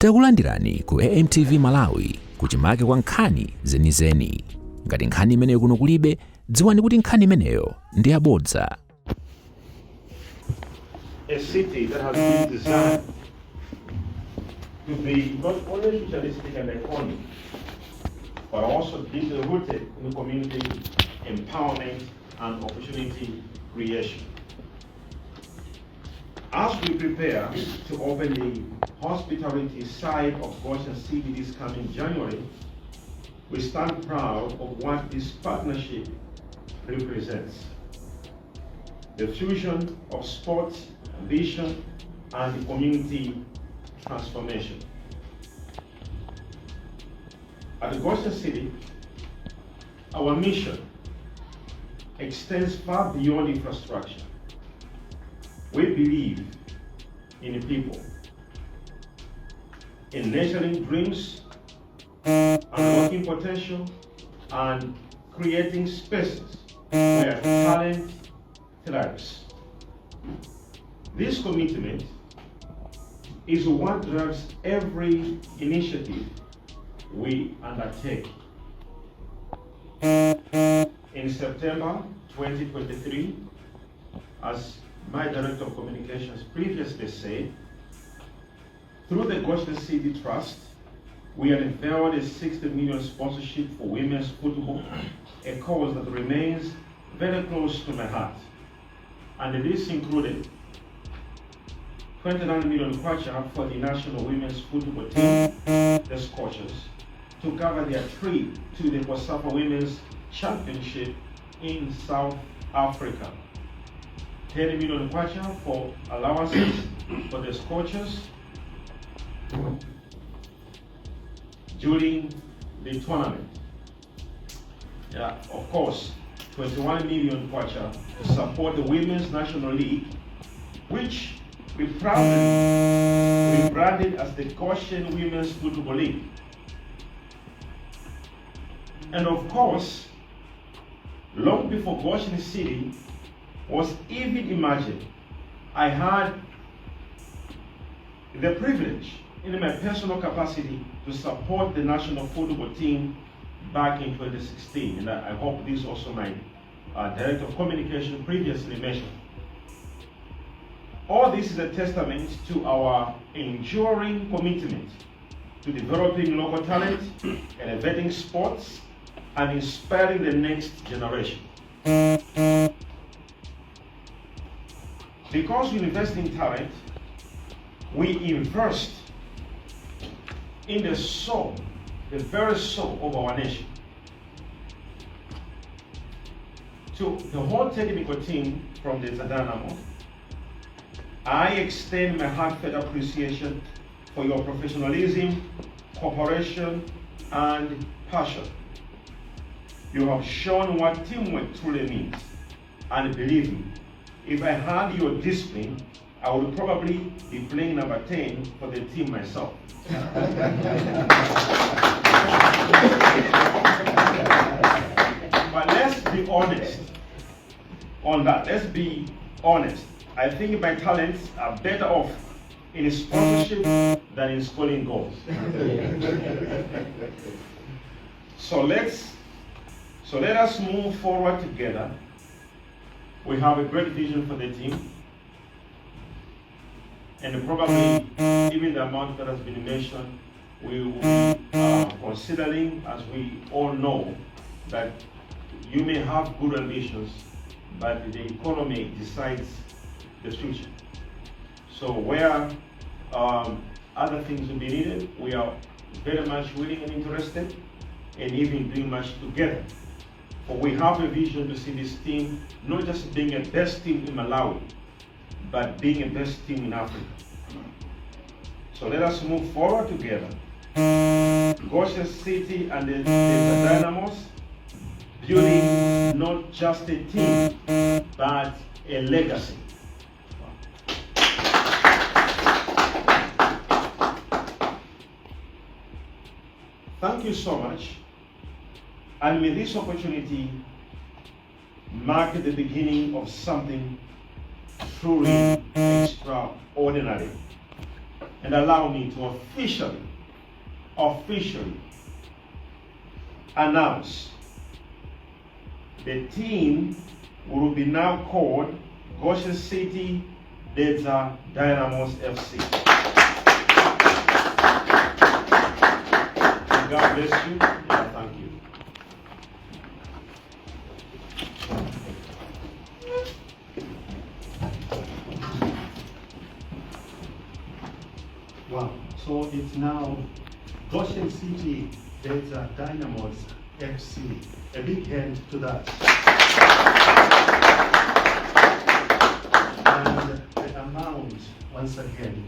Takulandirani ku AMTV Malawi kuchimake kwa nkhani zenizeni. Ngati nkhani imeneyo kuno kulibe, dziwani kuti nkhani imeneyo ndi yabodza. A city that has been designed to be not only futuristic and iconic, but also deeply rooted in community empowerment and opportunity creation. As we prepare to open the hospitality side of Goshen City this coming January, we stand proud of what this partnership represents. The fusion of sports, vision, and community transformation. At Goshen City, our mission extends far beyond infrastructure. We believe in people, in nurturing dreams, unlocking potential, and creating spaces where talent thrives. This commitment is what drives every initiative we undertake. In September 2023, as my Director of Communications previously said, through the Goshen City Trust, we unveiled a 60 million sponsorship for women's football, a cause that remains very close to my heart. And this included 29 million kwacha for the national women's football team, the Scorchers, to cover their trip to the COSAFA Women's Championship in South Africa. 10 million kwacha for allowances for the Scorchers during the tournament. Of course, 21 million kwacha to support the Women's National League, which we proudly rebranded as the Goshen Women's Football League. And of course, long before Goshen City was even imagined, I had the privilege in my personal capacity to support the national football team back in 2016. And I hope this also my Director of Communication previously mentioned. All this is a testament to our enduring commitment to developing local talent, elevating sports, and inspiring the next generation. Because we invest in talent, we invest in the soul, the very soul of our nation. To the whole technical team from the Dedza Dynamos, I extend my heartfelt appreciation for your professionalism, cooperation, and passion. You have shown what teamwork truly means. And believe me, if I had your discipline, I would probably be playing number 10 for the team myself. But let's be honest on that. Let's be honest. I think my talents are better off in sponsorship than in scoring goals. So let us move forward together. We have a great vision for the team. And probably even the amount that has been mentioned, we will be considering, as we all know, that you may have good ambitions, but the economy decides the future. So where other things will be needed, we are very much willing and interested, and even doing much together. For we have a vision to see this team not just being a best team in Malawi, but being a best team in Africa. So let us move forward together. Goshen City and the Dedza Dynamos, building not just a team, but a legacy. Thank you so much. And may this opportunity mark the beginning of something truly extraordinary. and allow me to officially announce the team will be now called Goshen City Dedza Dynamos FC. God bless you, and I thank you. Wow, so it's now Goshen City Dedza Dynamos FC. A big hand to that. And the amount, once again,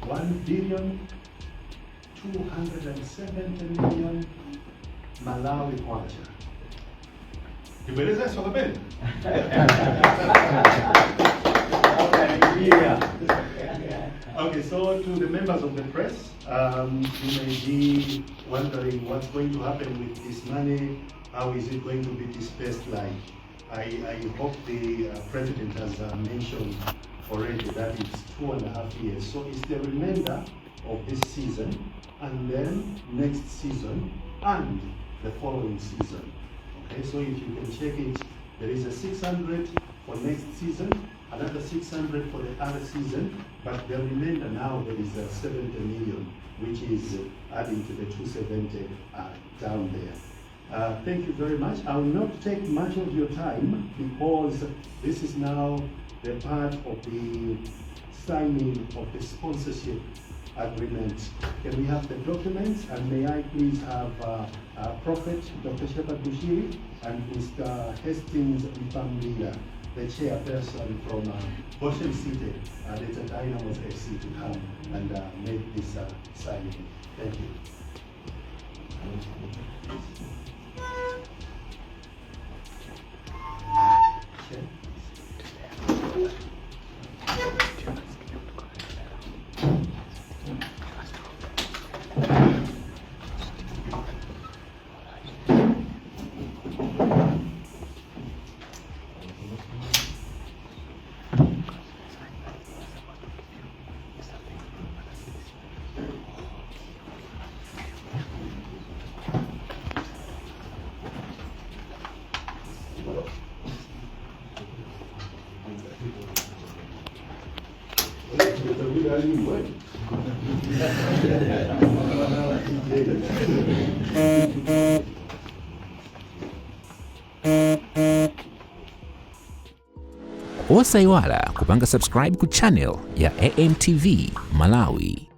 1,270,000,000 Malawi kwacha. Kibeleza soka bene? Okay, so to the members of the press, you may be wondering what's going to happen with this money, how is it going to be dispersed like? I hope the President has mentioned already that it's 2.5 years. So it's the remainder of this season, and then next season, and the following season. Okay, so if you can check it, there is a 600 for next season, another 600 for the other season, but the remainder now there is a 70 million, which is adding to the 270 down there. Thank you very much. I will not take much of your time because this is now the part of the signing of the sponsorship agreement. Can we have the documents, and may I please have Prophet Dr. Shepherd Bushiri and Mr. Hastings Mpambila, the chairperson from Goshen City Dedza Dynamos FC, to come and make this signing. Thank you. Osaiwala kupanga subscribe ku channel ya AMTV Malawi.